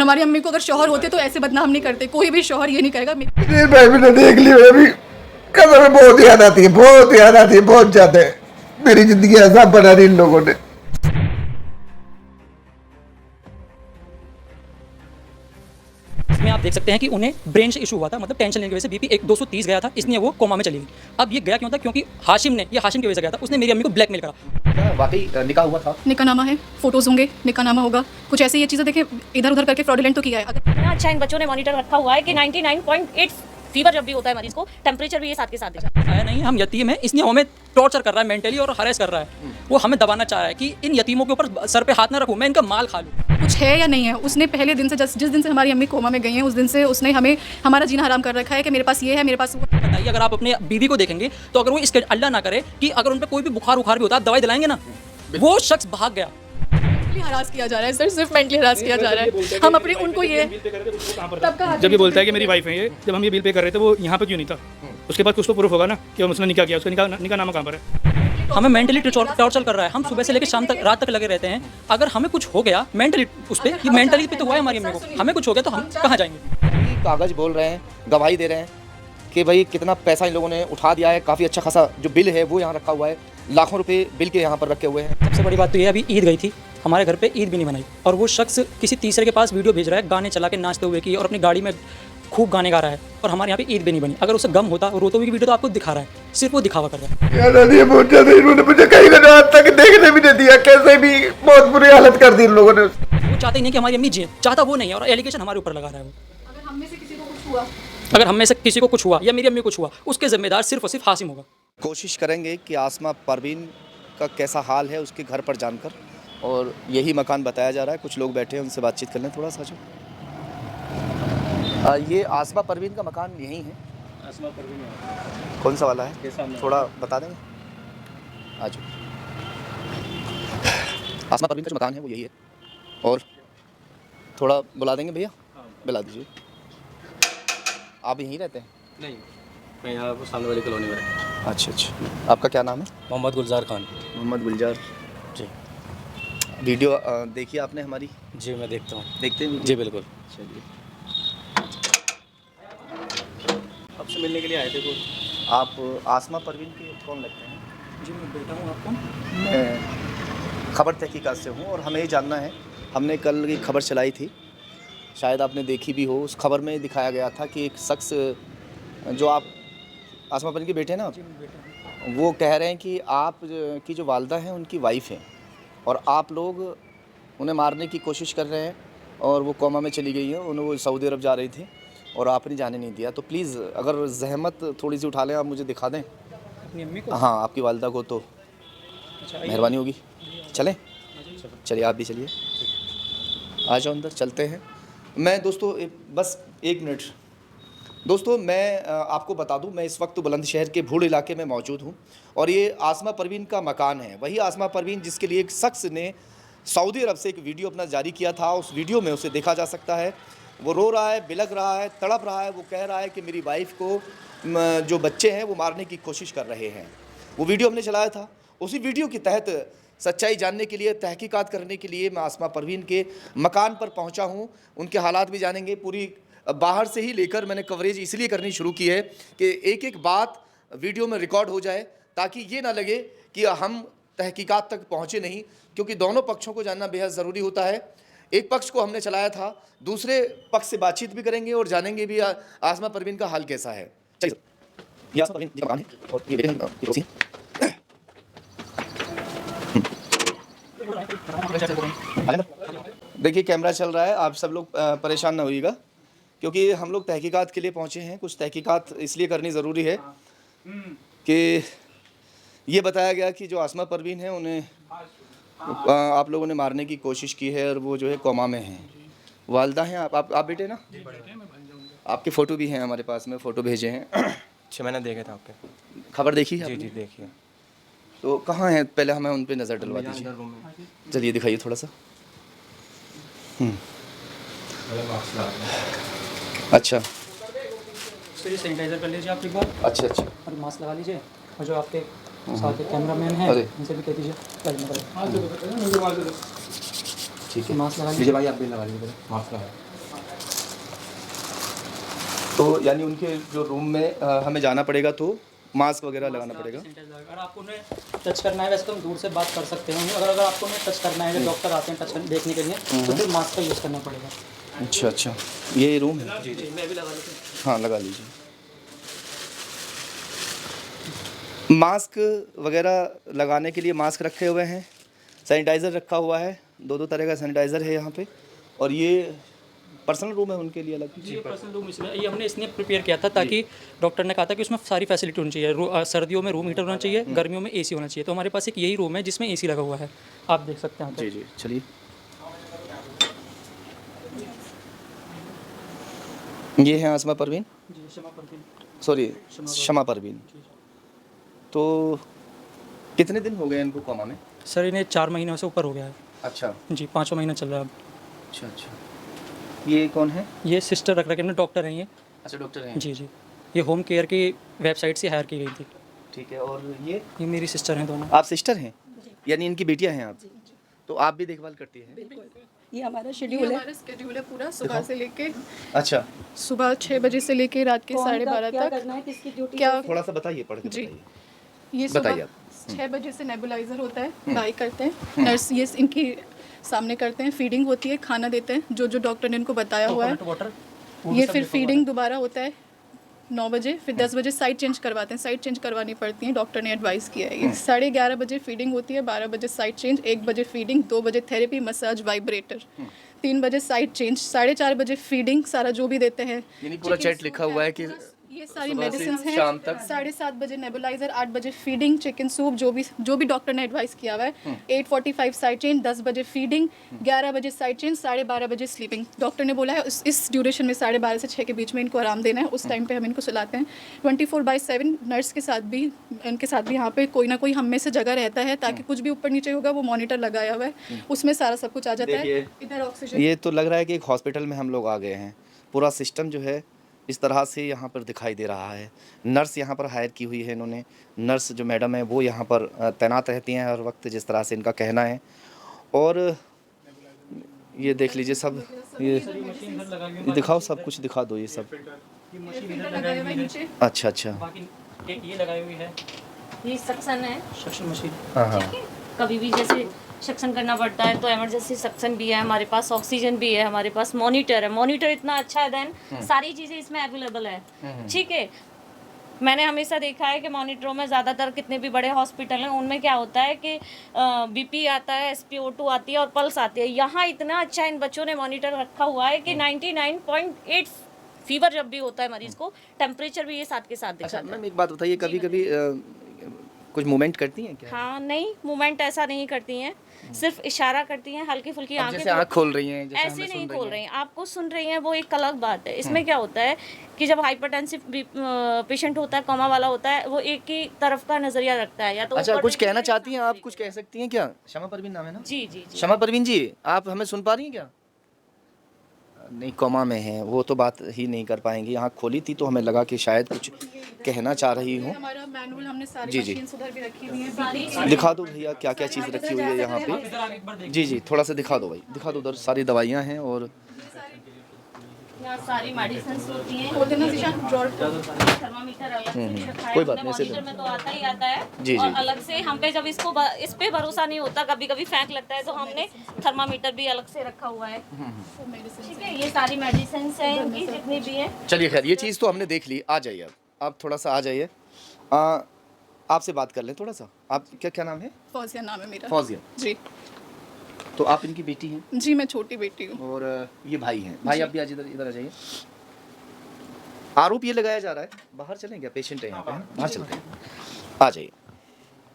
हमारी अम्मी को अगर शौहर होते तो ऐसे बदनाम नहीं करते, कोई भी शौहर ये नहीं करेगा। मेरे भाई मैंने देख लिया अभी, कसम में बहुत याद आती है, बहुत याद आती है, बहुत ज्यादा। मेरी जिंदगी ऐसा बना दी इन लोगों ने। इसमें आप देख सकते हैं कि उन्हें ब्रेन से इशू हुआ था, मतलब टेंशन लेने की वजह से बीपी 230 गया था, इसलिए वो कोमा में चली गई। अब ये गया क्यों था? क्योंकि हाशिम की वजह से गया था, उसने मेरी अम्मी को ब्लैकमेल करा। वाकई निकाह हुआ था? निकाहनामा है, फोटोज होंगे, निकाहनामा होगा, कुछ ऐसी ये चीज़ें देखें इधर उधर करके फ्रॉडुलेंट तो किया है। इतना अच्छा इन बच्चों ने मॉनिटर रखा हुआ है कि 99.8 फीवर जब भी होता है मरीज को, टेम्परेचर भी ये साथ के साथ देता है। आया नहीं, हम यतीम हैं, इसलिए हमें टॉर्चर कर रहा है मेंटली और हरेस कर रहा है। वो हमें दबाना चाह रहा है कि इन यतीमों के ऊपर सर पे हाथ ना रखूं, मैं इनका माल खा लूं। कुछ है या नहीं है? उसने पहले दिन से जिस दिन से हमारी अम्मी कोमा में गई हैं, उस दिन से उसने हमें हमारा जीना हराम कर रखा है कि मेरे पास ये है, मेरे पास वो। बताइए, अगर आप अपने बीवी को देखेंगे तो अगर वो इसके अल्लाह ना करे कि अगर उन पर कोई भी बुखार उखार भी होता है, आप दवाई दिलाएंगे ना? वो शख्स भाग गया। हरास किया जा रहा है सर, सिर्फ मेंटली हरास किया जा रहा है। हम अपने उनको ये जब ये बोलता है कि मेरी वाइफ है ये, जब हम ये बिल पे कर रहे थे वो यहाँ पे क्यों नहीं था? उसके बाद कुछ तो प्रूफ होगा ना कि उसने निकाह किया, उसका निकाह नामा कहाँ पर है? हमें मेंटली टॉर्चर कर रहा है। हम सुबह से लेकर शाम तक, रात तक लगे रहते हैं। अगर हमें कुछ हो गया मेंटली, उस पर कि मेंटली पे तो हुआ है हमारी अम्मी को, हमें कुछ हो गया तो हम कहाँ जाएंगे? कागज बोल रहे हैं, गवाही दे रहे हैं कि भाई कितना पैसा इन लोगों ने उठा दिया है। काफ़ी अच्छा खासा जो बिल है वो यहाँ रखा हुआ है, लाखों रुपए बिल के यहाँ पर रखे हुए हैं। सबसे बड़ी बात तो ये, अभी ईद गई थी, हमारे घर पे ईद भी नहीं बनाई, और वो शख्स किसी तीसरे के पास वीडियो भेज रहा है गाने चला के नाचते हुए की, और अपनी गाड़ी में खूब गाने गा रहा है, और हमारे यहाँ पे ईद भी नहीं बनी। अगर उसे गम होता, रोते हुए की वीडियो तो आपको दिखा रहा है, सिर्फ वो दिखावा कर रहा है। याद आती है बहुत ज्यादा। इन्होंने मुझे कहीं ना आज तक देखने भी नहीं दिया, कैसे भी बहुत बुरी हालत कर दी इन लोगों ने। वो चाहते ही नहीं कि हमारी अम्मी जिए, चाहता वो नहीं है, और एलिगेशन हमारे ऊपर लगा रहा है वो। अगर हम में से किसी को कुछ हुआ या मेरी अम्मी को कुछ हुआ, उसके जिम्मेदार सिर्फ और सिर्फ हाशिम होगा। कोशिश करेंगे कि आसमा परवीन का कैसा हाल है उसके घर पर जानकर, और यही मकान बताया जा रहा है। कुछ लोग बैठे हैं, उनसे बातचीत कर लें थोड़ा सा। जो ये आसमा परवीन का मकान यही है? आसमा परवीन कौन सा वाला है, थोड़ा बता देंगे? आज आसमा परवीन का जो मकान है वो यही है, और थोड़ा बुला देंगे भैया, बुला दीजिए। आप यहीं रहते हैं? नहीं, मैं यहाँ पर सामने वाली कॉलोनी में रहता हूँ। अच्छा। आपका क्या नाम है? मोहम्मद गुलजार खान। मोहम्मद गुलजार जी। वीडियो देखिए आपने हमारी? जी मैं देखता हूँ। देखते हैं? जी बिल्कुल। चलिए। आपसे मिलने के लिए आए थे कोई? आप आसमा परवीन के कौन लगते हैं? जी मैं बेटा हूँ। आपको? मैं खबर तहकीकात से हूँ, और हमें ये जानना है, हमने कल की खबर चलाई थी, शायद आपने देखी भी हो। उस खबर में दिखाया गया था कि एक शख्स, जो आप आसमा परवीन के बेटे हैं ना, वो कह रहे हैं कि आप की जो वालदा हैं उनकी वाइफ हैं, और आप लोग उन्हें मारने की कोशिश कर रहे हैं, और वो कोमा में चली गई हैं, उन्हें वो सऊदी अरब जा रही थी और आपने जाने नहीं दिया। तो प्लीज़ अगर जहमत थोड़ी सी उठा लें, आप मुझे दिखा दें अपनी अम्मी को? हाँ, आपकी वालदा को, तो मेहरबानी होगी। चलें? चलिए, आप भी चलिए, आ जाओ अंदर, चलते हैं। मैं दोस्तों बस एक मिनट दोस्तों, मैं आपको बता दूं, मैं इस वक्त बुलंदशहर के भूड़ इलाके में मौजूद हूं, और ये आसमा परवीन का मकान है। वही आसमा परवीन जिसके लिए एक शख्स ने सऊदी अरब से एक वीडियो अपना जारी किया था। उस वीडियो में उसे देखा जा सकता है, वो रो रहा है, बिलख रहा है, तड़प रहा है। वो कह रहा है कि मेरी वाइफ को जो बच्चे हैं वो मारने की कोशिश कर रहे हैं। वो वीडियो हमने चलाया था। उसी वीडियो के तहत सच्चाई जानने के लिए, तहकीकात करने के लिए मैं आसमा परवीन के मकान पर पहुंचा हूं। उनके हालात भी जानेंगे। पूरी बाहर से ही लेकर मैंने कवरेज इसलिए करनी शुरू की है कि एक एक बात वीडियो में रिकॉर्ड हो जाए, ताकि ये ना लगे कि हम तहकीकात तक पहुंचे नहीं, क्योंकि दोनों पक्षों को जानना बेहद ज़रूरी होता है। एक पक्ष को हमने चलाया था, दूसरे पक्ष से बातचीत भी करेंगे और जानेंगे भी आसमा परवीन का हाल कैसा है। चलिए, ये आसमा परवीन जी का मकान है, और ये बेटे हैं, ये पड़ोसी हैं। देखिए, कैमरा चल रहा है, आप सब लोग परेशान ना होइएगा, क्योंकि हम लोग तहकीकात के लिए पहुंचे हैं। कुछ तहकीकात इसलिए करनी ज़रूरी है कि ये बताया गया कि जो आसमा परवीन है उन्हें आप लोगों ने मारने की कोशिश की है, और वो जो है कोमा में हैं। वालदा हैं आप बेटे ना? आपके फ़ोटो भी हैं हमारे पास में, फ़ोटो भेजे हैं। 6 महीने देखे थे आपके। खबर देखी है? जी जी देखिए। तो कहाँ हैं? पहले हमें उन पर नज़र डलवा दीजिए। चलिए दिखाइए थोड़ा सा। अच्छा, सैनिटाइजर कर लीजिए आप एक बार। अच्छा अच्छा, और मास्क लगा लीजिए, और जो आपके साथ कैमरामैन हैं उनसे भी कह दीजिए ठीक है। मास्क लगा लीजिए भाई, आप भी लगा लीजिए, मास्क लगा। तो यानी उनके जो रूम में हमें जाना पड़ेगा तो मास्क वगैरह लगाना पड़ेगा। अगर आपको उन्हें टच करना है वैसे तो हम दूर से बात कर सकते हैं, अगर आपको उन्हें टच करना है, डॉक्टर आते हैं टच देखने के लिए, तो फिर मास्क का यूज़ करना पड़ेगा। अच्छा अच्छा, ये रूम है। जी जी, मैं भी लगा लेता हूँ। हाँ लगा लीजिए। मास्क वगैरह लगाने के लिए मास्क रखे हुए हैं, सैनिटाइज़र रखा हुआ है, दो तरह का सैनिटाइज़र है यहाँ पे। और ये पर्सनल रूम है उनके लिए अलग। जी, पर्सनल रूम इसलिए ये हमने इसलिए प्रिपेयर किया था ताकि डॉक्टर ने कहा था कि उसमें सारी फैसिलिटी होनी चाहिए। सर्दियों में रूम हीटर होना चाहिए, गर्मियों में एसी होना चाहिए। तो हमारे पास एक यही रूम है जिसमें एसी लगा हुआ है, आप देख सकते हैं। जी जी, चलिए। ये है आसमा परवीन, जी, शमा परवीन। सॉरी शमा परवीन। तो कितने दिन हो गए इनको कोमा में? सर इन्हें 4 महीनों से ऊपर हो गया है। अच्छा जी, 5वां महीना चल रहा है अब। अच्छा अच्छा, ये कौन है? ये सिस्टर रख रखे हैं, डॉक्टर हैं ये। अच्छा डॉक्टर हैं। जी जी, ये होम केयर की वेबसाइट से हायर की गई थी। ठीक है। और ये मेरी सिस्टर हैं दोनों। आप सिस्टर हैं, यानी इनकी बेटियां हैं आप? तो आप भी देखभाल करती हैं? ये हमारा ये शेड्यूल है। हमारा स्केड्यूल है पूरा, सुबह से लेके अच्छा, सुबह 6 बजे से लेके रात के 12:30 क्या तक। करना है, किसकी ड्यूटी क्या थोड़ा सा बताइए, पढ़ के जी। बताइए। ये बताइए सुबह 6 बजे से नेबुलाइजर होता है, बाई करते हैं नर्स, ये इनकी सामने करते हैं, फीडिंग होती है, खाना देते हैं जो जो डॉक्टर ने इनको बताया हुआ है। वाटर ये फिर फीडिंग दोबारा होता है 9 बजे, फिर 10 बजे साइड चेंज करवाते हैं, साइड चेंज करवानी पड़ती है, डॉक्टर ने एडवाइस किया है। ये 11:30 बजे फीडिंग होती है, 12 बजे साइड चेंज, 1 बजे फीडिंग, 2 बजे थेरेपी, मसाज, वाइब्रेटर, 3 बजे साइड चेंज, 4:30 बजे फीडिंग, सारा जो भी देते हैं। यानी पूरा चैट लिखा हुआ है कि ये सारी सुबह से मेडिसिन हैं। शाम तक 7:30 बजे नेबुलाइजर, 8 बजे फीडिंग, चिकन सूप, जो भी डॉक्टर ने एडवाइस किया हुआ है। 8:45 साइड चेंज, 10 बजे फीडिंग, 11 बजे साइड चेंज, 12:30 बजे स्लीपिंग। डॉक्टर ने बोला है इस ड्यूरेशन में 12:30 से 6 के बीच में इनको आराम देना है, उस टाइम पे हम इनको सुलाते हैं। 24/7 नर्स के साथ भी, इनके साथ भी यहाँ पे कोई ना कोई हम में से जगह रहता है, ताकि कुछ भी ऊपर नीचे होगा वो मॉनिटर लगाया हुआ है, उसमें सारा सब कुछ आ जाता है। देखिए, इधर ऑक्सीजन, ये तो लग रहा है कि एक हॉस्पिटल में हम लोग आ गए हैं। पूरा सिस्टम जो है इस तरह से यहाँ पर दिखाई दे रहा है। नर्स यहाँ पर हायर की हुई है इन्होंने, नर्स जो मैडम है वो यहाँ पर तैनात रहती हैं हर वक्त, जिस तरह से इनका कहना है। और ये देख लीजिए सब, ये दिखाओ, सब कुछ दिखा दो, ये सब। फिल्टर लगाया हुआ है नीचे। अच्छा अच्छा, बाकी एक ये लगाई हुई है ये सक्शन है, सक्शन मशीन। हाँ हाँ, ठीक है। कभी भी जैसे सक्शन करना पड़ता है तो इमरजेंसी सक्शन भी है हमारे पास, ऑक्सीजन भी है हमारे पास, मॉनिटर है, मॉनिटर इतना अच्छा है, देन सारी चीज़ें इसमें अवेलेबल है। ठीक है। मैंने हमेशा देखा है कि मॉनिटरों में ज़्यादातर कितने भी बड़े हॉस्पिटल हैं उनमें क्या होता है कि बीपी आता है, SpO2 आती है और पल्स आती है। यहाँ इतना अच्छा इन बच्चों ने मॉनिटर रखा हुआ है कि 99.8 फीवर जब भी होता है मरीज को, टेम्परेचर भी ये साथ के साथ अच्छा दिखाता है। मैम एक बात बताइए, कभी कभी कुछ मूवमेंट करती हैं क्या? हाँ, नहीं मूवमेंट ऐसा नहीं करती हैं, सिर्फ इशारा करती हैं, हल्की फुल्की अब आंखें जैसे आँख खोल रही हैं, जैसे ऐसे हमें नहीं सुन खोल रही रही हैं, आपको सुन रही हैं वो एक अलग बात है। इसमें क्या होता है कि जब हाइपरटेंसिव पेशेंट होता है, कोमा वाला होता है, वो एक ही तरफ का नजरिया रखता है, या तो अच्छा ऊपर कुछ देखेगा कहना या चाहती हैं सामने आप, कुछ कह सकती हैं क्या? शमा परवीन नाम है ना? जी जी जी। शमा परवीन जी, आप हमें सुन पा रही हैं क्या? नहीं, कोमा में हैं वो, तो बात ही नहीं कर पाएंगी। आँख खोली थी तो हमें लगा कि शायद कुछ कहना चाह रही हूँ। हमारा मैनुअल हमने सारी जी, जी। मशीन उधर भी रखी हुई है। दिखा दो भैया क्या क्या चीज़ रखी हुई है यहाँ पे। जी जी, थोड़ा सा दिखा दो भाई, दिखा दो। उधर सारी दवाइयाँ हैं और यहाँ सारी मेडिसिन होती हैं। खोल देना शीशा, ड्रॉर को। थर्मामीटर अलग से भी रखा है, कोई बात हमने नहीं, ऐसे मॉनिटर में तो आता ही आता है। जी, और जी। अलग से हम पे जब इस पे भरोसा नहीं होता, कभी कभी फैंक लगता है, तो हमने थर्मामीटर भी अलग से रखा हुआ है। ठीक है। ये सारी मेडिसिन हैं इनकी जितनी भी है। चलिए खैर, ये चीज़ तो हमने देख ली। आ जाइए, अब आप थोड़ा सा आ जाइए, आपसे बात कर लें थोड़ा सा। आप क्या नाम है? फौजिया नाम है मेरा। फौजिया। जी तो आप इनकी बेटी हैं जी, मैं छोटी बेटी हूँ। और ये भाई हैं। भाई आप भी आज इधर आ जाइए। आरोप ये लगाया जा रहा है, बाहर चलें क्या? पेशेंट है यहाँ पे, बाहर चलते हैं, आ जाइए,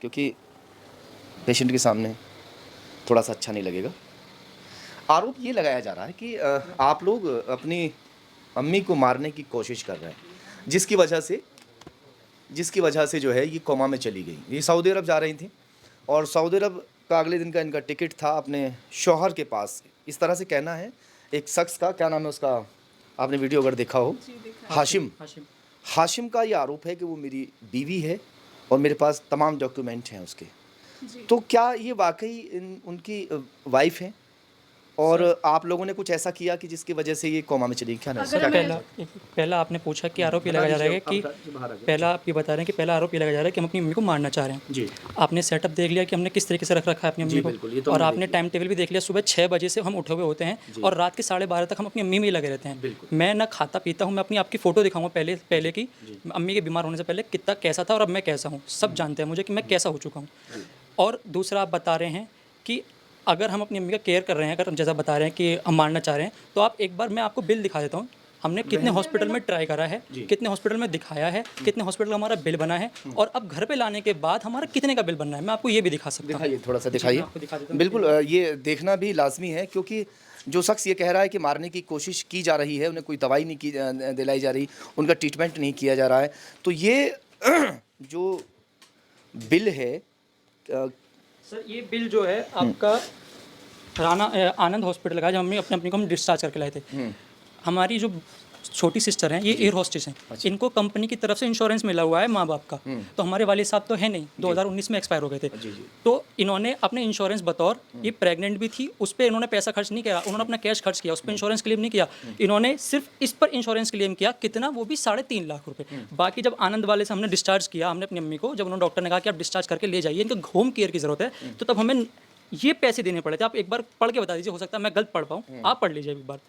क्योंकि पेशेंट के सामने थोड़ा सा अच्छा नहीं लगेगा। आरोप ये लगाया जा रहा है कि आप लोग अपनी अम्मी को मारने की कोशिश कर रहे हैं, जिसकी वजह से जो है ये कोमा में चली गई। ये सऊदी अरब जा रही थी और सऊदी अरब का अगले दिन का इनका टिकट था अपने शौहर के पास। इस तरह से कहना है एक शख्स का, क्या नाम है उसका, आपने वीडियो अगर देखा हो, हाशिम का ये आरोप है कि वो मेरी बीवी है और मेरे पास तमाम डॉक्यूमेंट हैं उसके। तो क्या ये वाकई उनकी वाइफ हैं? और आप लोगों ने कुछ ऐसा किया कि जिसकी वजह से ये कोमा में चली, क्या नहीं अगर हमें- पहला आपने पूछा कि आरोप ये लगाया जा रहा है कि पहला आप ये बता रहे हैं कि पहला आरोप ये लगाया जा रहा है कि हम अपनी मम्मी को मारना चाह रहे हैं। जी आपने सेटअप देख लिया कि हमने किस तरीके से रख रखा है अपनी मम्मी बिल्कुल, ये को, तो और हमने आपने टाइम टेबल भी देख लिया, सुबह 6 बजे से हम उठे हुए होते हैं और रात के 12:30 तक हम अपनी मम्मी में ही लगे रहते हैं। मैं ना खाता पीता हूँ, मैं अपनी आपकी फ़ोटो दिखाऊंगा पहले की अम्मी के बीमार होने से पहले कितना कैसा था और अब मैं कैसा हूँ, सब जानते हैं मुझे कि मैं कैसा हो चुका हूँ। और दूसरा आप बता रहे हैं कि अगर हम अपनी मम्मी का केयर कर रहे हैं, अगर हम जैसा बता रहे हैं कि हम मारना चाह रहे हैं, तो आप एक बार मैं आपको बिल दिखा देता हूँ। हमने कितने हॉस्पिटल में ट्राई करा है, कितने हॉस्पिटल में दिखाया है, कितने हॉस्पिटल का हमारा बिल बना है, और अब घर पे लाने के बाद हमारा कितने का बिल बन रहा है, मैं आपको ये भी दिखा सकता हूँ। दिखाइए, थोड़ा सा दिखाइए। आपको दिखा देता हूँ। बिल्कुल, ये देखना भी लाजमी है, क्योंकि जो शख्स ये कह रहा है कि मारने की कोशिश की जा रही है, उन्हें कोई दवाई नहीं की दिलाई जा रही, उनका ट्रीटमेंट नहीं किया जा रहा है, तो ये जो बिल है सर ये बिल जो है आपका राना आनंद हॉस्पिटल का है, जब हमने अपनी को हम डिस्चार्ज करके लाए थे। हमारी जो छोटी सिस्टर हैं, ये एयर होस्टेस हैं, इनको कंपनी की तरफ से इंश्योरेंस मिला हुआ है माँ बाप का, तो हमारे वाले साहब तो है नहीं, 2019 में एक्सपायर हो गए थे। तो इन्होंने अपने इंश्योरेंस बतौर, ये प्रेग्नेंट भी थी, उस पर इन्होंने पैसा खर्च नहीं किया, उन्होंने अपना कैश खर्च किया, उस पर इंश्योरेंस क्लेम नहीं किया, इन्होंने सिर्फ इस पर इंश्योरेंस क्लेम किया, कितना, वो भी 3.5 लाख रुपये। बाकी जब आनंद वाले से हमने डिस्चार्ज किया, हमने अपनी मम्मी को, जब उन्होंने डॉक्टर ने कहा कि आप डिस्चार्ज करके ले जाइए, इनको होम केयर की ज़रूरत है, तो तब हमें ये पैसे देने पड़े थे। आप एक बार पढ़ के बता दीजिए, हो सकता है मैं गलत पढ़ पाऊँ, आप पढ़ लीजिए एक बार।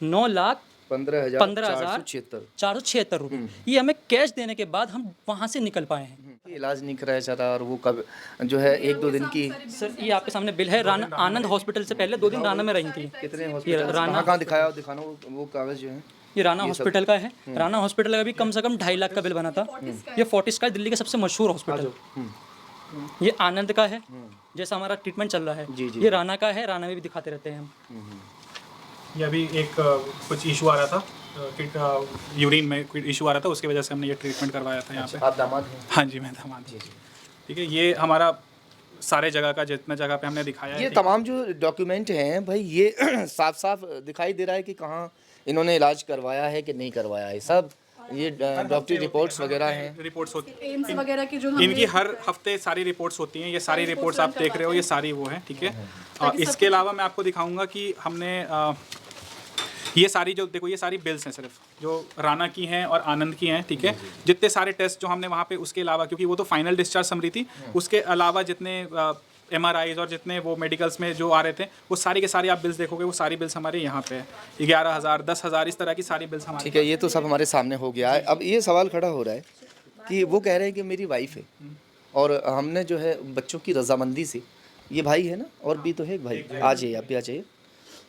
9,15,476 रुपये, ये हमें कैश देने के बाद हम वहाँ से निकल पाए हैं। इलाज नहीं कराया जा रहा, और वो कब जो है 1-2 दिन की। सर ये आपके सामने बिल है, राना आनंद हॉस्पिटल से पहले 2 दिन राना में रही थी। कितने ये हॉस्पिटल राना, कहाँ दिखाया, दिखाना वो कागज़ जो है, ये राना हॉस्पिटल का है। राना हॉस्पिटल का भी कम से कम 2.5 लाख का बिल बना था। ये फोर्टिस का दिल्ली का सबसे मशहूर हॉस्पिटल। ये आनंद का है, जैसा हमारा ट्रीटमेंट चल रहा है। ये राना का है, राना में भी दिखाते रहते हैं हम। ये अभी एक कुछ इशू आ रहा था, यूरिन में कोई इशू आ रहा था, उसकी वजह से हमने ये ट्रीटमेंट करवाया था यहाँ पे। आप दामाद हैं? हाँ जी, मैं दामाद हूँ। ठीक है, ये हमारा सारे जगह का, जितने जगह पे हमने दिखाया ये है, तमाम जो डॉक्यूमेंट हैं भाई, ये साफ साफ दिखाई दे रहा है कि कहाँ इन्होंने इलाज करवाया है कि नहीं करवाया है। सब ये डॉक्टरी रिपोर्ट्स वगैरह हैं, रिपोर्ट्स होती हैं एम्स वगैरह की जो इनकी, हर हफ्ते सारी रिपोर्ट्स होती हैं। ये सारी रिपोर्ट्स आप देख रहे हो, ये सारी वो हैं। ठीक है, इसके अलावा मैं आपको दिखाऊंगा कि हमने ये सारी जो देखो, ये सारी बिल्स हैं सिर्फ जो राना की हैं और आनंद की हैं। ठीक है, जितने सारे टेस्ट जो हमने वहाँ पे, उसके अलावा, क्योंकि वो तो फाइनल डिस्चार्ज समरी थी, उसके अलावा जितने MRIs और जितने वो मेडिकल्स में जो आ रहे थे, वो सारी के सारी आप बिल्स देखोगे, वो सारी बिल्स हमारे यहाँ पे है। 11,000, 10,000 इस तरह की सारी बिल्स हमारी। ठीक है, ये तो सब हमारे सामने हो गया है। अब ये सवाल खड़ा हो रहा है कि वो कह रहे हैं कि मेरी वाइफ है, और हमने जो है बच्चों की रजामंदी से, ये भाई है ना, और भी तो है एक भाई, आ जाइए, आप भी आ जाइए,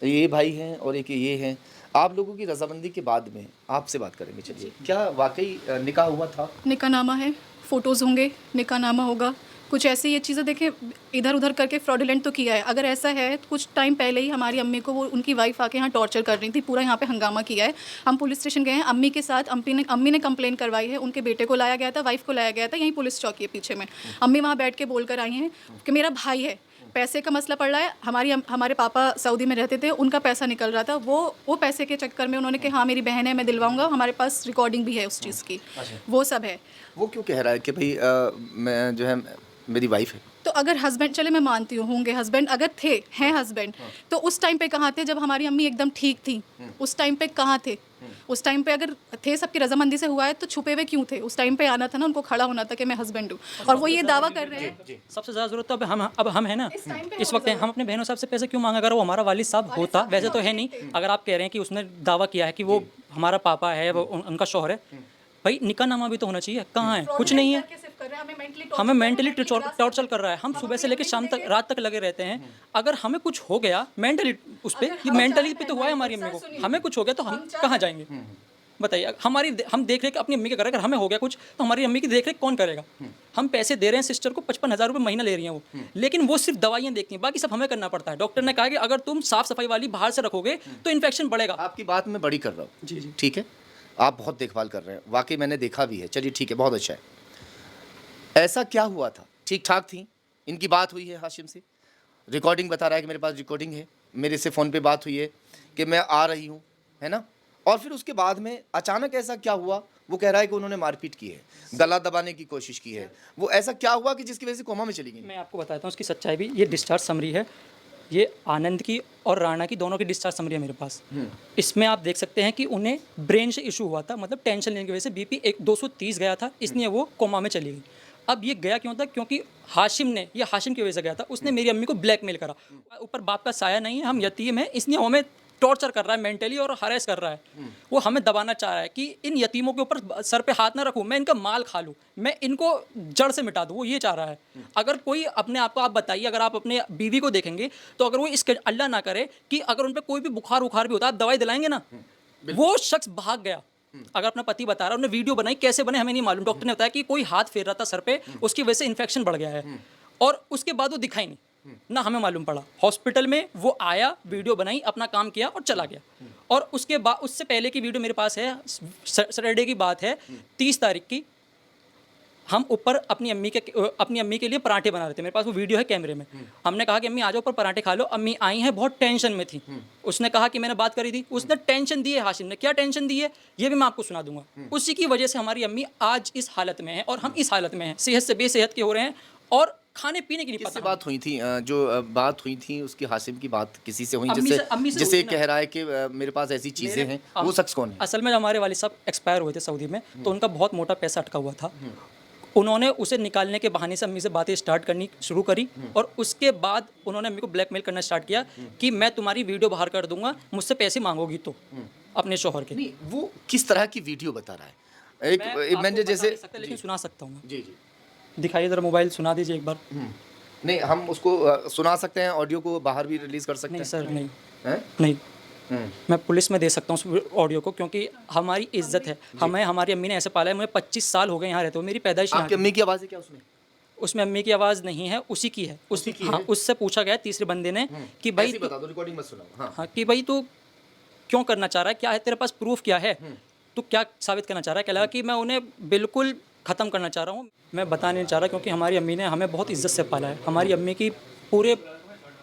ये भाई हैं और एक ये हैं, आप लोगों की रजामंदी के बाद में आपसे बात करेंगे। चलिए, क्या वाकई निकाह हुआ था? निकाहनामा है, फ़ोटोज़ होंगे, निकाहनामा होगा, कुछ ऐसी ये चीज़ें देखें, इधर उधर करके फ्रॉडुलेंट तो किया है। अगर ऐसा है, कुछ टाइम पहले ही हमारी अम्मी को वो उनकी वाइफ आके यहाँ टॉर्चर कर रही थी, पूरा यहाँ पे हंगामा किया है। हम पुलिस स्टेशन गए हैं, अम्मी के साथ अम्मी ने कंप्लेन करवाई है, उनके बेटे को लाया गया था, वाइफ को लाया गया था, यहीं पुलिस चौकी है पीछे में। अम्मी वहाँ बैठ के बोल कर आई हैं कि मेरा भाई है, पैसे का मसला पड़ रहा है। हमारे पापा सऊदी में रहते थे, उनका पैसा निकल रहा था, वो पैसे के चक्कर में उन्होंने कहा हाँ मेरी बहन है, मैं दिलवाऊंगा, हमारे पास रिकॉर्डिंग भी है उस चीज़ की, वो सब है। वो क्यों कह रहा है कि भाई मैं जो है मेरी वाइफ है? तो अगर हस्बैंड, चले मैं मानती हूँ होंगे हस्बैंड, अगर हैं हस्बैंड, तो उस टाइम पे कहाँ थे जब हमारी अम्मी एकदम ठीक थी? उस टाइम पे कहाँ थे? उस टाइम पे अगर थे, सबकी रजामंदी से हुआ है, तो छुपे हुए क्यों थे? उस टाइम पे आना था ना, उनको खड़ा होना था कि मैं हस्बैंड हूँ, और वो ये दावा कर रहे हैं। सबसे ज़्यादा ज़रूरत तो अब हम है ना, इस वक्त हम अपने बहनों साहब से पैसे क्यों मांगा? अगर वो हमारा वालिद साहब होता, वैसे तो है नहीं। अगर आप कह रहे हैं कि उसने दावा किया है कि वो हमारा पापा है, वो उनका शौहर है, भाई निकाहनामा भी तो होना चाहिए। कहाँ है? कुछ नहीं है। हमें मेंटली टॉर्चर कर रहा है। हम सुबह से लेकर शाम तक, रात तक लगे रहते हैं। अगर हमें कुछ हो गया मेंटली, उस पर ये मेंटली पे तो हुआ है हमारी अम्मी को, हमें कुछ हो गया तो हम कहाँ जाएंगे बताइए? हम देख रेख अपनी अम्मी के करें, अगर हमें हो गया कुछ तो हमारी अम्मी की देख रेख कौन करेगा? हम पैसे दे रहे हैं सिस्टर को, 55,000 रुपये महीना ले रही हैं वो, लेकिन वो सिर्फ दवाइयाँ देखती हैं, बाकी सब हमें करना पड़ता है। डॉक्टर ने कहा कि अगर तुम साफ सफाई वाली बाहर से रखोगे तो इन्फेक्शन बढ़ेगा। आपकी बात मैं बड़ी कर रहा हूँ, जी, ठीक है, आप बहुत देखभाल कर रहे हैं, वाकई मैंने देखा भी है। चलिए ठीक है, बहुत अच्छा है। ऐसा क्या हुआ था? ठीक ठाक थी, इनकी बात हुई है हाशिम से, रिकॉर्डिंग बता रहा है कि मेरे पास रिकॉर्डिंग है, मेरे से फ़ोन पे बात हुई है कि मैं आ रही हूँ, है ना, और फिर उसके बाद में अचानक ऐसा क्या हुआ? वो कह रहा है कि उन्होंने मारपीट की है, गला दबाने की कोशिश की है। वो ऐसा क्या हुआ कि जिसकी वजह से कोमा में चली गई? मैं आपको बताता हूँ उसकी सच्चाई भी। ये डिस्चार्ज समरी है, ये आनंद की और राणा की दोनों की डिस्चार्ज समरी है मेरे पास। इसमें आप देख सकते हैं कि उन्हें ब्रेन से इशू हुआ था, मतलब टेंशन लेने की वजह से बीपी 230 गया था, इसलिए वो कोमा में चली गई। अब ये गया क्यों था? क्योंकि हाशिम की वजह से गया था। उसने मेरी अम्मी को ब्लैकमेल करा। ऊपर बाप का साया नहीं है, हम यतीम हैं, इसलिए हमें टॉर्चर कर रहा है मेंटली और हरेस कर रहा है। वो हमें दबाना चाह रहा है कि इन यतीमों के ऊपर सर पे हाथ ना रखूं, मैं इनका माल खा लूं, मैं इनको जड़ से मिटा दूं। वो ये चाह रहा है। अगर कोई अपने आप को, आप बताइए, अगर आप अपने बीवी को देखेंगे तो अगर वो इसके अल्लाह ना करे कि अगर उन पर कोई भी बुखार उखार भी होता है, आप दवाई दिलाएंगे ना? वो शख्स भाग गया। अगर अपना पति बता रहा है, उन्होंने वीडियो बनाई, कैसे बने हमें नहीं मालूम। डॉक्टर ने बताया कि कोई हाथ फेर रहा था सर पे, उसकी वजह से इन्फेक्शन बढ़ गया है, और उसके बाद वो दिखाई नहीं ना, हमें मालूम पड़ा। हॉस्पिटल में वो आया, वीडियो बनाई, अपना काम किया और चला गया। और उसके बाद, उससे पहले की वीडियो मेरे पास है, सैटरडे की बात है, 30 तारीख की। हम ऊपर अपनी अम्मी के लिए पराठे बना रहे थे, मेरे पास वो वीडियो है कैमरे में। हमने कहा कि अम्मी आ जाओ ऊपर पराठे खा लो। अम्मी आई हैं, बहुत टेंशन में थी। उसने कहा कि मैंने बात करी थी, उसने टेंशन दी है। हाशिम ने क्या टेंशन दी है ये भी मैं आपको सुना दूंगा। उसी की वजह से हमारी अम्मी आज इस हालत में है और हम इस हालत में हैं, सेहत से बेसेहत के हो रहे हैं और खाने पीने की नहीं किससे पता। बात हुई थी? जो बात हुई थी उसकी, हाशिम की बात किसी से हुई? अम्मी से जैसे हुई ना। कह रहा है कि मेरे पास ऐसी चीज़ें हैं, वो शख्स कौन है? असल में हमारे वालिद साहब एक्सपायर हुए थे सऊदी में, तो उनका बहुत मोटा पैसा अटका हुआ था। उन्होंने उसे निकालने के बहाने से अम्मी से बातें स्टार्ट करनी शुरू करी, और उसके बाद उन्होंने अम्मी को ब्लैकमेल करना स्टार्ट किया कि मैं तुम्हारी वीडियो बाहर कर दूंगा, मुझसे पैसे मांगोगी तो, अपने शोहर के। नहीं, वो किस तरह की वीडियो बता रहा है? एक मैंने जैसे, लेकिन सुना सकता हूँ। जी जी, दिखाइए जरा, मोबाइल सुना दीजिए एक बार। नहीं, हम उसको सुना सकते हैं, ऑडियो को बाहर भी रिलीज कर सकते नहीं हैं? सर, नहीं हैं? नहीं, मैं पुलिस में दे सकता हूँ उस ऑडियो को, क्योंकि हमारी इज्जत है। हमें हमारी अम्मी ने ऐसे पाला है, मुझे 25 साल हो गए यहाँ रहते हुए, मेरी पैदाइश यहाँ आपकी की। अम्मी की आवाज़ है क्या उसमें? उसमें अम्मी की आवाज़ नहीं है, उसी की है। उसी की हाँ, है? उससे पूछा गया तीसरे बंदे ने कि भाई ऐसे ही बता दो, रिकॉर्डिंग मत सुनाओ। हाँ, हाँ, कि भाई तू क्यों करना चाह रहा है, क्या है तेरे पास प्रूफ, क्या है, तू क्या साबित करना चाह रहा है? कह लगा कि मैं उन्हें बिल्कुल ख़त्म करना चाह रहा हूँ। मैं बता नहीं चाह रहा, क्योंकि हमारी अम्मी ने हमें बहुत इज्जत से पाला है। हमारी अम्मी की पूरे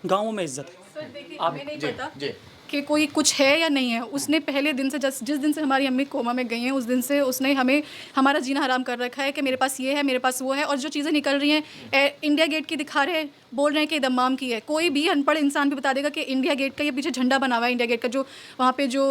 गाँव में इज्जत है। सर देखिए, हमें नहीं पता जी, कि कोई कुछ है या नहीं है। उसने पहले दिन से, जिस दिन से हमारी अम्मी कोमा में गई हैं, उस दिन से उसने हमें हमारा जीना हराम कर रखा है कि मेरे पास ये है, मेरे पास वो है। और जो चीज़ें निकल रही हैं, इंडिया गेट की दिखा रहे हैं, बोल रहे हैं कि दम्माम की है। कोई भी अनपढ़ इंसान भी बता देगा कि इंडिया गेट का ये पीछे झंडा बना हुआ है, इंडिया गेट का जो वहाँ पे जो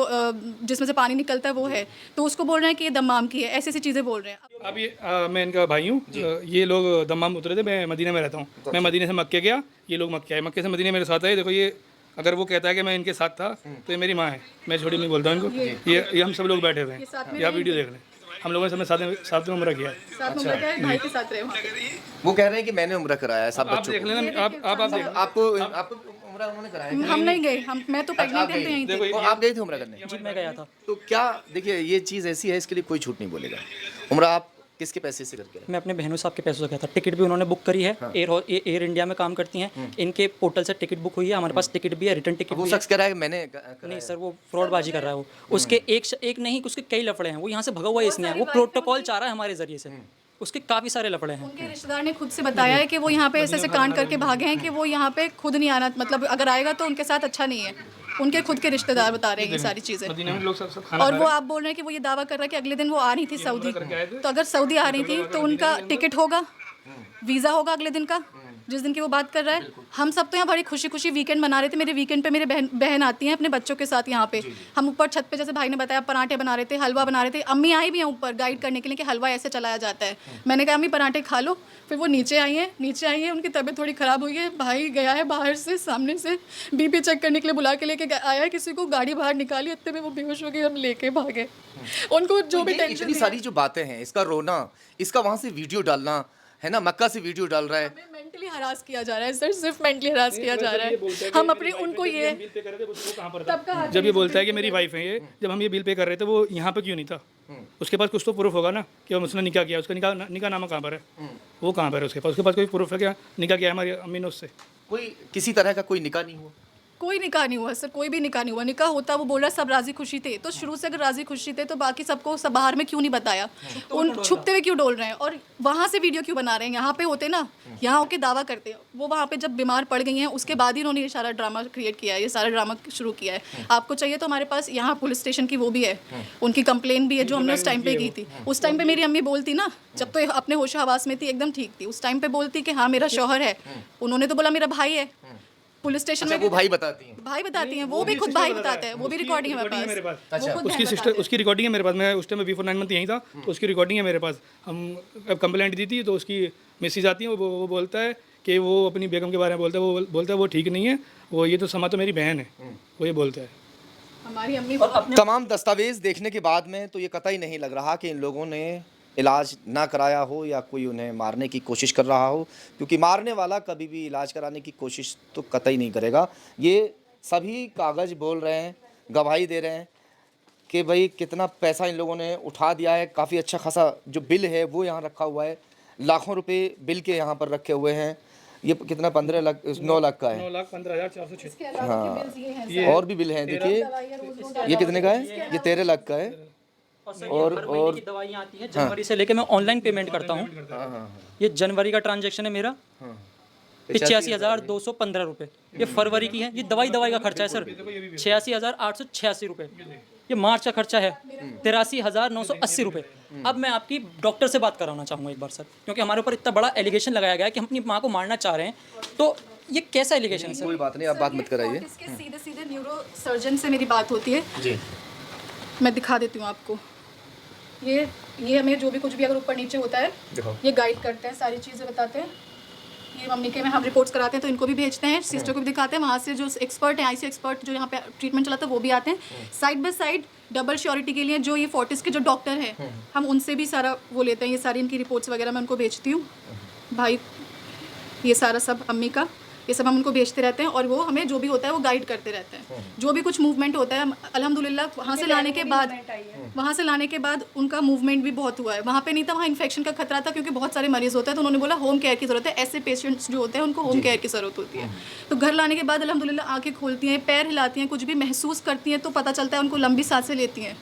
जिसमें से पानी निकलता है वो है, तो उसको बोल रहे हैं कि ये दम्माम की है। ऐसी ऐसी चीज़ें बोल रहे हैं। अब ये मैं इनका भाई हूँ। ये लोग दम्माम उतरे थे, मैं मदीने में रहता हूँ। मैं मदीने से मक्के गया, ये लोग मक्के आए, मक्के से मदीने मेरे साथ आए। देखो ये, अगर वो कहता है कि मैं इनके साथ था तो ये मेरी माँ है, मैं छोटी नहीं बोलता हूँ इनको। ये हम सब लोग बैठे हुए हैं, ये आप वीडियो देख लें। हम लोगों ने सब साथ में उम्र किया है। साथ में लगा है, भाई के साथ रहे वहाँ पे। वो कह रहे हैं कि मैंने उम्र कराया है सब आप बच्चों देख को। लेना, आप देख, आपको उम्र उन्होंने कराया है? हम नहीं गए, मैं तो प्रेग्नेंट थी यहीं थे। तो आप गए थे उम्र करने? जी, मैं गया था। तो क्या, देखिए ये चीज़ ऐसी है, इसके लिए कोई झूठ नहीं बोलेगा। उम्र आप किसके पैसे से करके आए? मैं अपने बहनों साहब के पैसों से गया था। टिकट भी उन्होंने बुक करी है। एयर इंडिया में काम करती हैं, इनके पोर्टल से टिकट बुक हुई है। हमारे पास टिकट भी है, रिटर्न टिकट वो भी है। शख्स कह रहा है कि मैंने नहीं सर, वो फ्रॉडबाजी कर रहा है। वो उसके एक नहीं, उसके कई लफड़े हैं। वो यहाँ से भगा हुआ है इसलिए, वो प्रोटोकॉल चाह रहा है हमारे जरिए से। उसके काफ़ी सारे लफड़े हैं। उनके रिश्तेदार ने खुद से बताया है कि वो यहाँ पे ऐसे ऐसे कांड करके भागे हैं कि वो यहाँ पे खुद नहीं आना, मतलब अगर आएगा तो उनके साथ अच्छा नहीं है। उनके खुद के रिश्तेदार बता रहे हैं ये सारी चीज़ें। मदीने में लोग सब खाना और वो आप बोल रहे हैं कि वो ये दावा कर रहा है कि अगले दिन वो आ रही थी सऊदी। तो अगर सऊदी आ रही थी तो उनका टिकट होगा, वीज़ा होगा अगले दिन का, जिस दिन की वो बात कर रहा है। हम सब तो यहाँ बड़ी खुशी खुशी वीकेंड मना रहे थे। मेरे वीकेंड पे मेरे बहन आती हैं अपने बच्चों के साथ यहाँ पे। हम ऊपर छत पे, जैसे भाई ने बताया, पराठे बना रहे थे, हलवा बना रहे थे। अम्मी आई भी हैं ऊपर गाइड करने के लिए कि हलवा ऐसे चलाया जाता है। मैंने कहा अम्मी पराठे खा लो। फिर वो नीचे आई हैं, उनकी तबीयत थोड़ी ख़राब हुई है। भाई गया है बाहर से, सामने से बीपी चेक करने के लिए बुला के लेके आया है किसी को, गाड़ी बाहर निकाली, इतने में वो बेहोश हो गए, हम लेके भागे। उनको जो भी टेंशन, इतनी सारी जो बातें हैं, इसका रोना, इसका वहाँ से वीडियो डालना है ना, मक्का से वीडियो डाल रहा है। मेंटली हरास किया जा रहा है सर, सिर्फ मेंटली हरास किया जा रहा है। हम अपनी उनको ये तब का जब ये बोलता है कि मेरी वाइफ है ये, जब हम ये बिल पे कर रहे थे वो यहाँ पे क्यों नहीं था? उसके पास कुछ तो प्रूफ होगा ना कि उसने निकाह किया। उसका निकाह नामा कहाँ पर है? वो कहाँ पर है उसके पास कोई प्रूफ है क्या निकाह किया हमारी अम्मी ने उससे? कोई किसी तरह का कोई निकाह नहीं हुआ? कोई निकाह नहीं हुआ सर, कोई भी निकाह नहीं हुआ। निकाह होता वो बोल रहा सब राजी खुशी थे, तो शुरू से अगर राजी खुशी थे तो बाकी सबको सब बाहर में क्यों नहीं बताया? उन छुपते हुए क्यों डोल रहे हैं और वहाँ से वीडियो क्यों बना रहे हैं? यहाँ पे होते ना, यहाँ होके दावा करते हैं। वो वहाँ पे जब बीमार पड़ गई हैं उसके बाद ही उन्होंने ये सारा ड्रामा क्रिएट किया है, ये सारा ड्रामा शुरू किया है। आपको चाहिए तो हमारे पास यहाँ पुलिस स्टेशन की वो भी है, उनकी कंप्लेन भी है जो हमने उस टाइम पे की थी। उस टाइम पे मेरी अम्मी बोलती ना, जब तो अपने होशो हवास में थी, एकदम ठीक थी, उस टाइम पे बोलती कि हाँ मेरा शौहर है। उन्होंने तो बोला मेरा भाई है, पुलिस स्टेशन अच्छा में वो भी भाई बताती हैं। भाई बताती हैं, वो भी खुद भाई बताते हैं, वो भी रिकॉर्डिंग है मेरे पास। वो खुद उसकी बहन सिस्टर बताते हैं। उसकी रिकॉर्डिंग है मेरे पास। मैं उस टाइम बी फॉर 9 मंथ यहीं था, तो उसकी रिकॉर्डिंग है मेरे पास। हम अब कंप्लेंट दी थी तो उसकी मैसेज आती है, वो बोलता है कि वो अपनी बेगम के बारे में बोलता है, वो बोलता है वो ठीक नहीं है, वो ये तो समा तो मेरी बहन है, वो ये बोलता है। हमारी अम्मी तमाम दस्तावेज देखने के बाद में तो ये कतई नहीं लग रहा कि इन लोगों ने इलाज ना कराया हो या कोई उन्हें मारने की कोशिश कर रहा हो, क्योंकि मारने वाला कभी भी इलाज कराने की कोशिश तो कतई नहीं करेगा। ये सभी कागज़ बोल रहे हैं, गवाही दे रहे हैं कि भाई कितना पैसा इन लोगों ने उठा दिया है। काफ़ी अच्छा खासा जो बिल है वो यहाँ रखा हुआ है, लाखों रुपए बिल के यहाँ पर रखे हुए हैं। ये कितना 15 लाख 9 लाख का है। 9,15,406। हाँ, और भी बिल हैं देखिए। ये कितने का है? ये 13 लाख का है। और की दवाइयाँ आती हैं जनवरी से लेके मैं ऑनलाइन पेमेंट करता हूँ। ये जनवरी का ट्रांजैक्शन है मेरा 85,215 रुपये। ये फरवरी की है, ये दवाई का खर्चा है सर 86,886 रुपये। ये मार्च का खर्चा है 83,980 रुपये। अब मैं आपकी डॉक्टर से बात कराना चाहूँगा एक बार सर, क्योंकि हमारे ऊपर इतना बड़ा एलिगेशन लगाया गया है कि हम अपनी माँ को मारना चाह रहे हैं। तो ये कैसा एलिगेशन है सर? कोई बात नहीं, आप बात मत कराइए। इसके सीधे न्यूरो सर्जन से मेरी बात होती है जी, मैं दिखा देती हूँ आपको। ये हमें जो भी कुछ भी अगर ऊपर नीचे होता है ये गाइड करते हैं, सारी चीज़ें बताते हैं। ये मम्मी के में हम रिपोर्ट्स कराते हैं तो इनको भी भेजते हैं, सिस्टर को भी दिखाते हैं। वहाँ से जो एक्सपर्ट हैं, आईसी एक्सपर्ट जो यहाँ पे ट्रीटमेंट चलाता है वो भी आते हैं। Side by side double surety के लिए जो ये फोर्टिस के जो डॉक्टर हैं हम उनसे भी सारा वो लेते हैं। ये सारी इनकी रिपोर्ट्स वगैरह मैं उनको भेजती हूँ। भाई ये सारा सब अम्मी का ये सब हम उनको भेजते रहते हैं और वो हमें जो भी होता है वो गाइड करते रहते हैं। जो भी कुछ मूवमेंट होता है अल्हम्दुलिल्लाह वहाँ से लाने के बाद उनका मूवमेंट भी बहुत हुआ है। वहाँ पे नहीं था, वहाँ इन्फेक्शन का खतरा था क्योंकि बहुत सारे मरीज होते हैं, तो उन्होंने बोला होम केयर की ज़रूरत है। ऐसे पेशेंट्स जो होते हैं उनको होम केयर की ज़रूरत होती है। तो घर लाने के बाद अल्हम्दुलिल्लाह आँखें खोलती हैं, पैर हिलाती हैं, कुछ भी महसूस करती हैं तो पता चलता है उनको लंबी सांसें लेती हैं।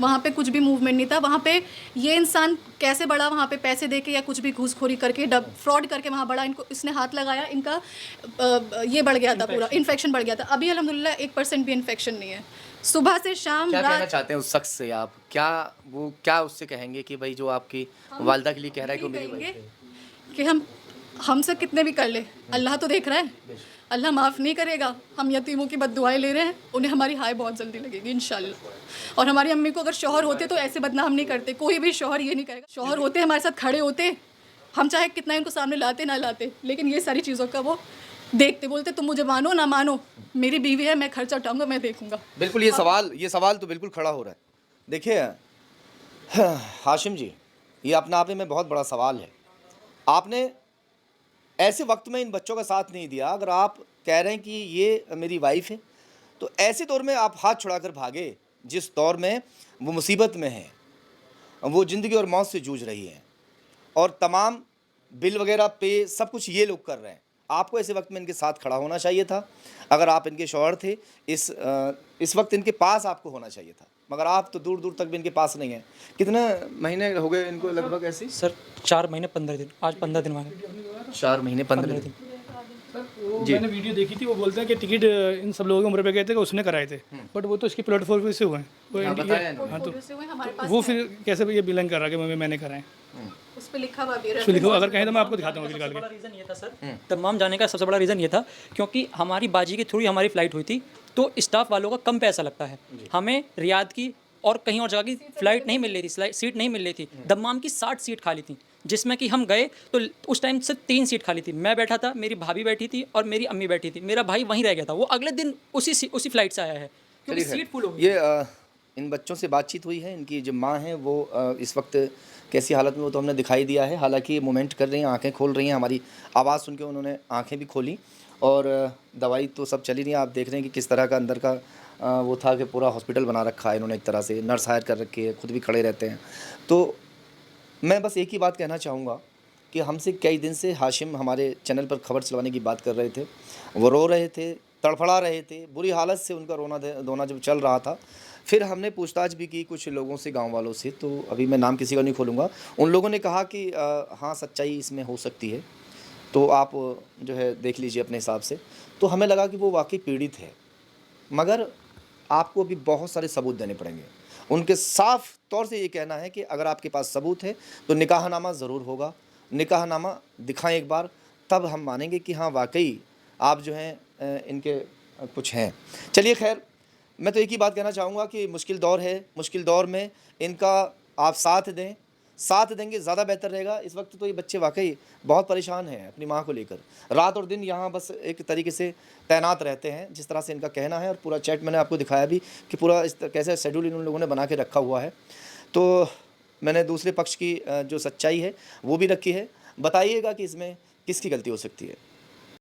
वहाँ पे कुछ भी मूवमेंट नहीं था। वहाँ पे ये इंसान कैसे बढ़ा, वहाँ पे पैसे दे के या कुछ भी घूसखोरी करके फ्रॉड करके वहाँ बढ़ा। इनको इसने हाथ लगाया, इनका ये बढ़ गया था, पूरा इन्फेक्शन बढ़ गया था। अभी अल्हम्दुलिल्लाह 1% भी इन्फेक्शन नहीं है। सुबह से शाम क्या कहना रात चाहते हैं उस शख्स से आप? क्या उससे कहेंगे कि भाई जो आपकी वालिदा के लिए कह रहा है कि वो मेरी वाइफ है? कि हमसे कितने भी कर ले, अल्लाह तो देख रहा है, अल्लाह माफ़ नहीं करेगा। हम यतीमों की बद्दुआएं ले रहे हैं, उन्हें हमारी हाय बहुत जल्दी लगेगी इंशाल्लाह। और हमारी अम्मी को अगर शौहर होते तो ऐसे बदनाम नहीं करते। कोई भी शौहर ये नहीं करेगा। शौहर होते हमारे साथ खड़े होते, हम चाहे कितना इनको सामने लाते ना लाते, लेकिन ये सारी चीज़ों का वो देखते, बोलते तुम मुझे मानो ना मानो, मेरी बीवी है, मैं खर्चा उठाऊंगा, मैं देखूंगा। बिल्कुल ये सवाल तो बिल्कुल खड़ा हो रहा है। देखिए हाशिम जी, ये अपने आप में बहुत बड़ा सवाल है। आपने ऐसे वक्त में इन बच्चों का साथ नहीं दिया। अगर आप कह रहे हैं कि ये मेरी वाइफ है तो ऐसे दौर में आप हाथ छुड़ाकर भागे, जिस दौर में वो मुसीबत में है, वो ज़िंदगी और मौत से जूझ रही है और तमाम बिल वगैरह पे सब कुछ ये लोग कर रहे हैं। आपको ऐसे वक्त में इनके साथ खड़ा होना चाहिए था। अगर आप इनके शौहर थे, इस वक्त इनके पास आपको होना चाहिए था, मगर आप तो दूर दूर तक भी इनके पास नहीं हैं। कितने महीने हो गए इनको लगभग ऐसे? सर 4 महीने 15 दिन, आज 15 दिन मांगे। 4 महीने 15 दिन। जी, मैंने वीडियो देखी थी, वो बोलते हैं कि टिकट इन सब लोगों के उम्र पे गए थे कि उसने कराए थे, बट वो तो इसकी प्लेटफॉर्म से हुए हैं। हाँ, तो वो फिर कैसे ये बिलिंग कर रहा है कि मैंने कराए? उस पे लिखा हुआ भी है, उस पे लिखो, अगर कहें तो मैं आपको दिखाता हूँ निकाल के। रीज़न ये था सर, दम्माम जाने का सबसे बड़ा रीज़न ये था क्योंकि हमारी बाजी के थ्रू हमारी फ़्लाइट हुई थी, तो स्टाफ वालों का कम पैसा लगता है। हमें रियाद की और कहीं और जगह की फ़्लाइट नहीं मिल रही थी, सीट नहीं मिल रही थी। दम्माम की 60 सीट खाली थी, जिसमें कि हम गए तो उस टाइम से 3 सीट खाली थी। मैं बैठा था, मेरी भाभी बैठी थी और मेरी अम्मी बैठी थी। मेरा भाई वहीं रह गया था, वो अगले दिन उसी फ़्लाइट से आया है क्योंकि सीट फुल हो गई। ये इन बच्चों से बातचीत हुई है, इनकी जो माँ है वो इस वक्त कैसी हालत में, वो तो हमने दिखाई दिया है। हालांकि ये मूवमेंट कर रही हैं, आंखें खोल रही हैं। हमारी आवाज़ सुन के उन्होंने आंखें भी खोली और दवाई तो सब चली रही है। आप देख रहे हैं कि किस तरह का अंदर का वो था कि पूरा हॉस्पिटल बना रखा है इन्होंने, एक तरह से नर्स हायर कर रखी है, खुद भी खड़े रहते हैं। तो मैं बस एक ही बात कहना चाहूँगा कि हमसे कई दिन से हाशिम हमारे चैनल पर खबर चलवाने की बात कर रहे थे। वो रो रहे थे, तड़फड़ा रहे थे, बुरी हालत से उनका रोना धोना जब चल रहा था। फिर हमने पूछताछ भी की कुछ लोगों से, गांव वालों से, तो अभी मैं नाम किसी का नहीं खोलूँगा। उन लोगों ने कहा कि हाँ सच्चाई इसमें हो सकती है, तो आप जो है देख लीजिए अपने हिसाब से। तो हमें लगा कि वो वाकई पीड़ित है, मगर आपको भी बहुत सारे सबूत देने पड़ेंगे। उनके साफ तौर से ये कहना है कि अगर आपके पास सबूत है तो निकाहनामा ज़रूर होगा, निकाहनामा दिखाएं एक बार, तब हम मानेंगे कि हाँ वाकई आप जो हैं इनके कुछ हैं। चलिए खैर, मैं तो एक ही बात कहना चाहूँगा कि मुश्किल दौर है, मुश्किल दौर में इनका आप साथ दें, साथ देंगे ज़्यादा बेहतर रहेगा। इस वक्त तो ये बच्चे वाकई बहुत परेशान हैं अपनी माँ को लेकर, रात और दिन यहाँ बस एक तरीके से तैनात रहते हैं, जिस तरह से इनका कहना है। और पूरा चैट मैंने आपको दिखाया भी कि पूरा इस कैसे शेड्यूल इन लोगों ने बना के रखा हुआ है। तो मैंने दूसरे पक्ष की जो सच्चाई है वो भी रखी है। बताइएगा कि इसमें किसकी गलती हो सकती है।